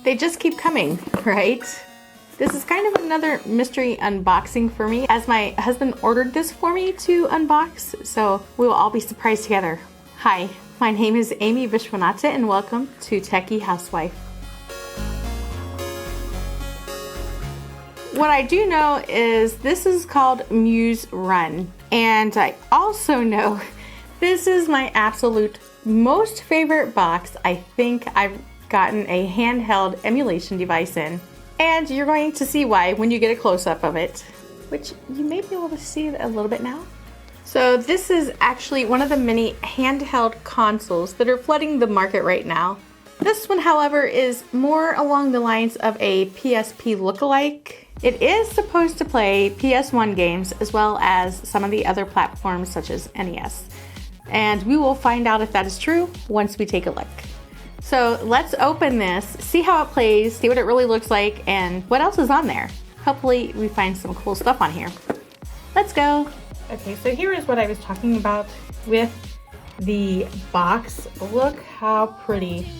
They just keep coming, right? This is kind of another mystery unboxing for me, as my husband ordered this for me to unbox, so we will all be surprised together. Hi, my name is Amy Vishwanatha and welcome to Techie Housewife. What I do know is this is called MusRun, and I also know this is my absolute most favorite box I think I've gotten a handheld emulation device in. And you're going to see why when you get a close-up of it, which you may be able to see it a little bit now. So this is actually one of the many handheld consoles that are flooding the market right now. This one, however, is more along the lines of a PSP lookalike. It is supposed to play PS1 games as well as some of the other platforms such as NES. And we will find out if that is true once we take a look. So let's open this, see how it plays, see what it really looks like, and what else is on there. Hopefully we find some cool stuff on here. Let's go. Okay, so here is what I was talking about with the box. Look how pretty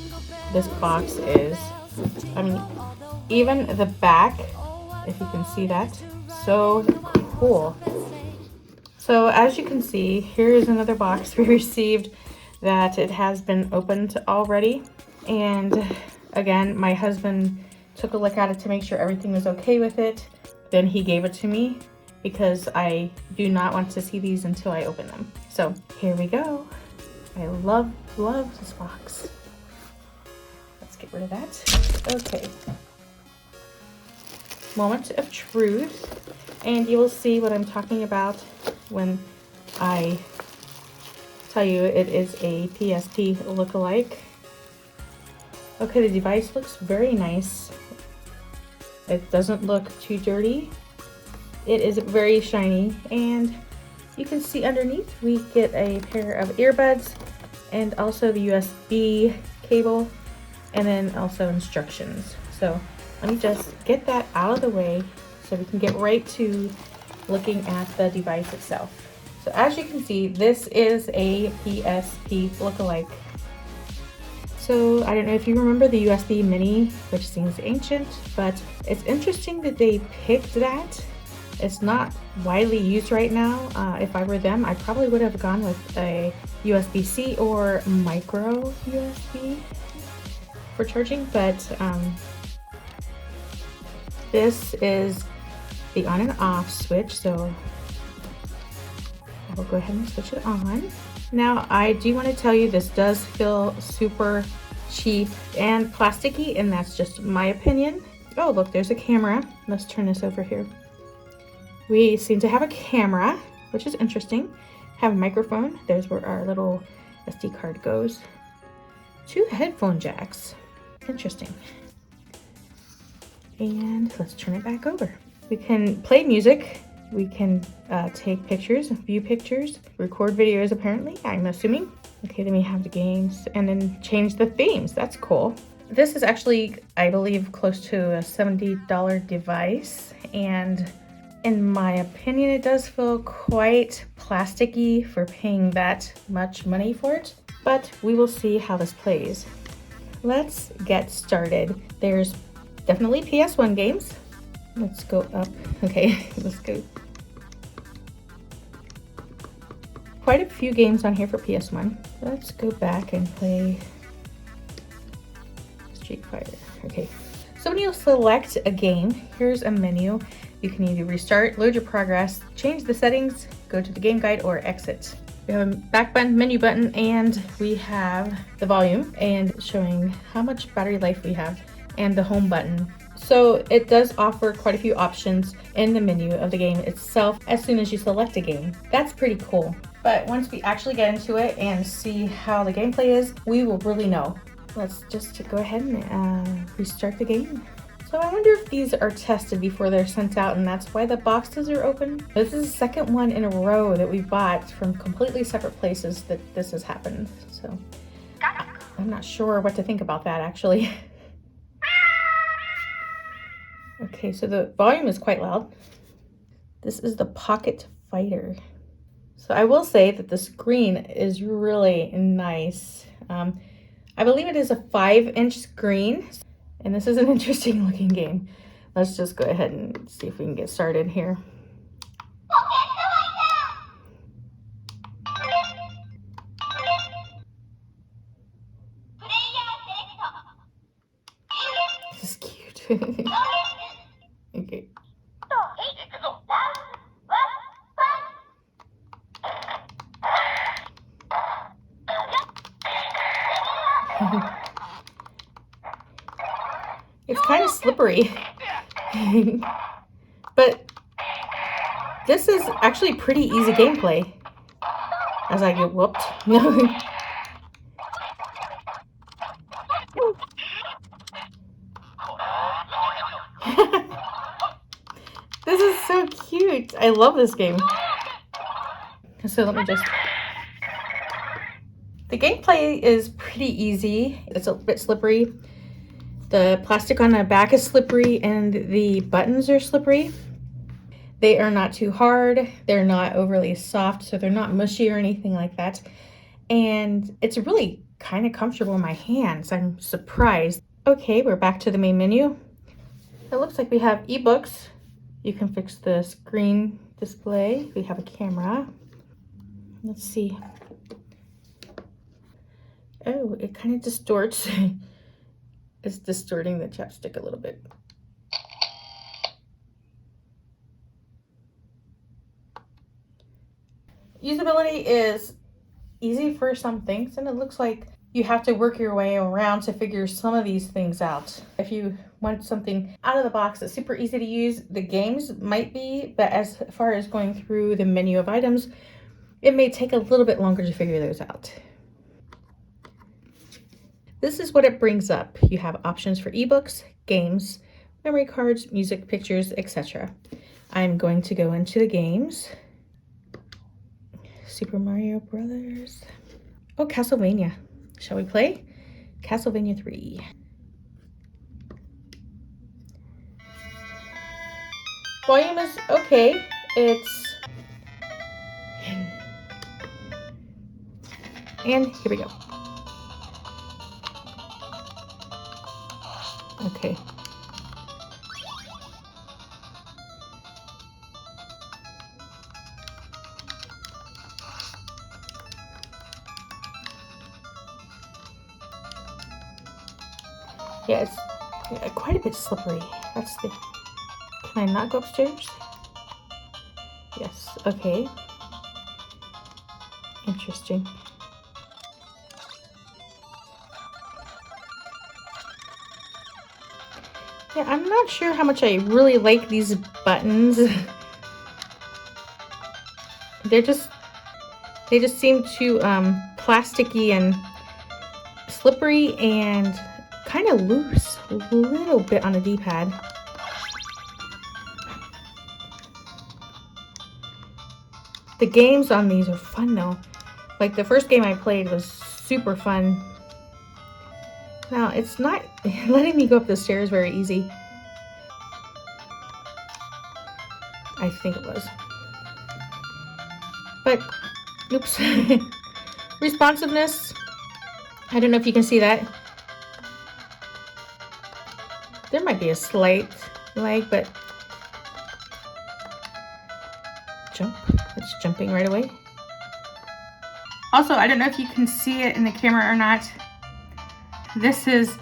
this box is. I mean, even the back, if you can see that, so cool. So as you can see, here is another box we received that it has been opened already. And again, my husband took a look at it to make sure everything was okay with it. Then he gave it to me because I do not want to see these until I open them. So here we go. I love this box. Let's get rid of that. Okay. Moment of truth. And you will see what I'm talking about when I tell you it is a PSP lookalike. Okay, the device looks very nice. It doesn't look too dirty. It is very shiny, and you can see underneath we get a pair of earbuds and also the USB cable, and then also instructions. So let me just get that out of the way so we can get right to looking at the device itself. So as you can see, this is a PSP lookalike. So I don't know if you remember the USB Mini, which seems ancient, but it's interesting that they picked that. It's not widely used right now. If I were them, I probably would have gone with a USB-C or micro USB for charging, but this is the on and off switch, so I'll go ahead and switch it on. Now, I do want to tell you this does feel super cheap and plasticky, and that's just my opinion. Oh, look, there's a camera. Let's turn this over here. We seem to have a camera, which is interesting. Have a microphone. There's where our little SD card goes. 2 headphone jacks. Interesting. And let's turn it back over. We can play music. We can take pictures, view pictures, record videos apparently, I'm assuming. Okay, then we have the games and then change the themes. That's cool. This is actually, I believe, close to a $70 device. And in my opinion, it does feel quite plasticky for paying that much money for it. But we will see how this plays. Let's get started. There's definitely PS1 games. Let's go up. Okay, let's go. Quite a few games on here for PS1. Let's go back and play Street Fighter. Okay, so when you select a game, here's a menu. You can either restart, load your progress, change the settings, go to the game guide, or exit. We have a back button, menu button, and we have the volume and showing how much battery life we have, and the home button. So it does offer quite a few options in the menu of the game itself as soon as you select a game. That's pretty cool. But once we actually get into it and see how the gameplay is, we will really know. Let's just go ahead and restart the game. So I wonder if these are tested before they're sent out, and that's why the boxes are open. This is the second one in a row that we've bought from completely separate places that this has happened. So I'm not sure what to think about that, actually. Okay, so the volume is quite loud. This is the Pocket Fighter. So I will say that the screen is really nice. I believe it is a 5-inch screen, And this is an interesting looking game. Let's just go ahead and see if we can get started here. This is cute. Okay. It's kind of slippery. But this is actually pretty easy gameplay. As I get whooped. This is so cute. I love this game. So let me just... The gameplay is pretty easy. It's a bit slippery. The plastic on the back is slippery and the buttons are slippery. They are not too hard. They're not overly soft, so they're not mushy or anything like that. And it's really kind of comfortable in my hands. I'm surprised. Okay, we're back to the main menu. It looks like we have ebooks. You can fix the screen display. We have a camera. Let's see. Oh, it kind of distorts. It's distorting the chapstick a little bit. Usability is easy for some things, and it looks like you have to work your way around to figure some of these things out. If you want something out of the box that's super easy to use, the games might be, but as far as going through the menu of items, it may take a little bit longer to figure those out. This is what it brings up. You have options for ebooks, games, memory cards, music, pictures, etc. I'm going to go into the games. Super Mario Brothers. Oh, Castlevania. Shall we play? Castlevania 3. Volume is okay. And here we go. Okay. Yeah, it's quite a bit slippery. That's the... Can I not go upstairs? Yes, okay. Interesting. Yeah, I'm not sure how much I really like these buttons. They just seem too plasticky and slippery and kind of loose a little bit on the D-pad. The games on these are fun though. Like the first game I played was super fun. Now it's not letting me go up the stairs very easy. I think it was. But, oops. Responsiveness. I don't know if you can see that. There might be a slight lag, but jump. It's jumping right away. Also, I don't know if you can see it in the camera or not. This is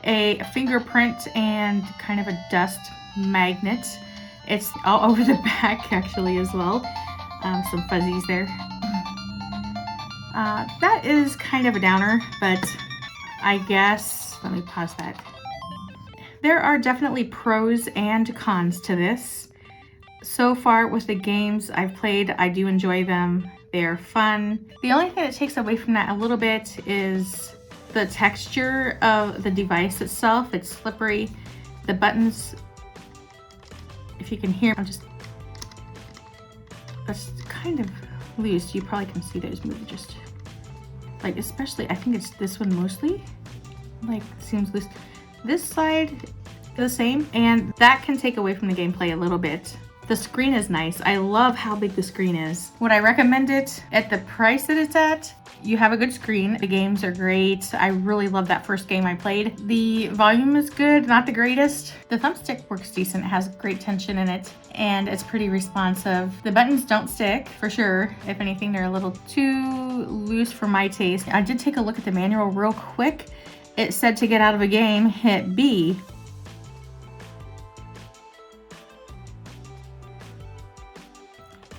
a fingerprint and kind of a dust magnet. It's all over the back actually as well. Some fuzzies there. That is kind of a downer, but I guess, let me pause that. There are definitely pros and cons to this. So far with the games I've played, I do enjoy them. They're fun. The only thing that takes away from that a little bit is the texture of the device itself. It's slippery. The buttons, if you can hear, that's kind of loose. You probably can see those move just like, especially, I think it's this one mostly. Like, seems loose. This side, the same, and that can take away from the gameplay a little bit. The screen is nice. I love how big the screen is. Would I recommend it at the price that it's at? You have a good screen. The games are great. I really love that first game I played. The volume is good, not the greatest. The thumbstick works decent. It has great tension in it and it's pretty responsive. The buttons don't stick for sure. If anything, they're a little too loose for my taste. I did take a look at the manual real quick. It said to get out of a game, hit B.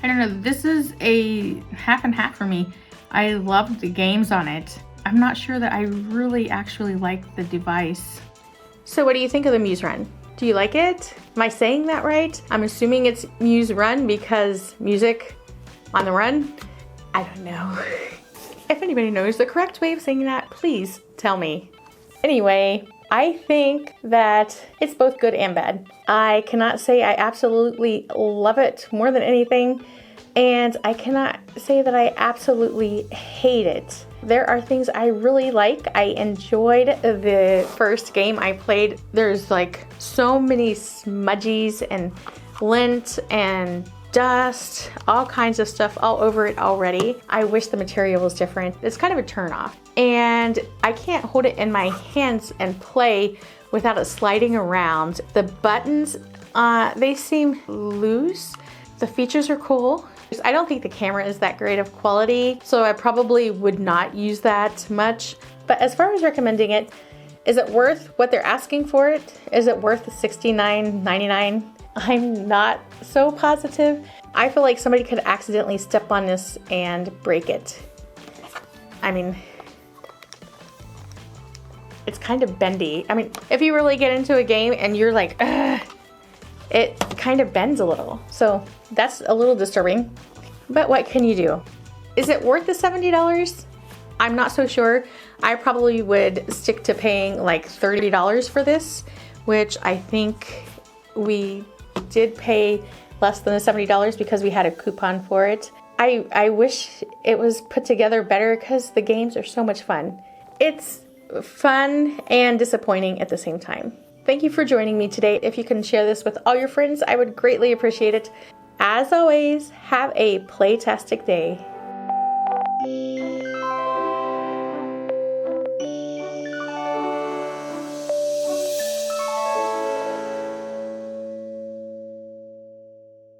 I don't know, this is a half and half for me. I love the games on it. I'm not sure that I really actually like the device. So what do you think of the MusRun? Do you like it? Am I saying that right? I'm assuming it's MusRun because music on the run? I don't know. If anybody knows the correct way of saying that, please tell me. Anyway, I think that it's both good and bad. I cannot say I absolutely love it more than anything, and I cannot say that I absolutely hate it. There are things I really like. I enjoyed the first game I played. There's like so many smudgies and lint and dust, all kinds of stuff all over it already. I wish the material was different. It's kind of a turn off. And I can't hold it in my hands and play without it sliding around. The buttons, they seem loose. The features are cool. I don't think the camera is that great of quality, so I probably would not use that much. But as far as recommending it, is it worth what they're asking for it? Is it worth the $69.99? I'm not so positive. I feel like somebody could accidentally step on this and break it. I mean, it's kind of bendy. I mean, if you really get into a game and you're like, ugh, it kind of bends a little. So that's a little disturbing, but what can you do? Is it worth the $70? I'm not so sure. I probably would stick to paying like $30 for this, which I think we did pay less than the $70 because we had a coupon for it. I wish it was put together better because the games are so much fun. It's fun and disappointing at the same time. Thank you for joining me today. If you can share this with all your friends, I would greatly appreciate it. As always, have a playtastic day.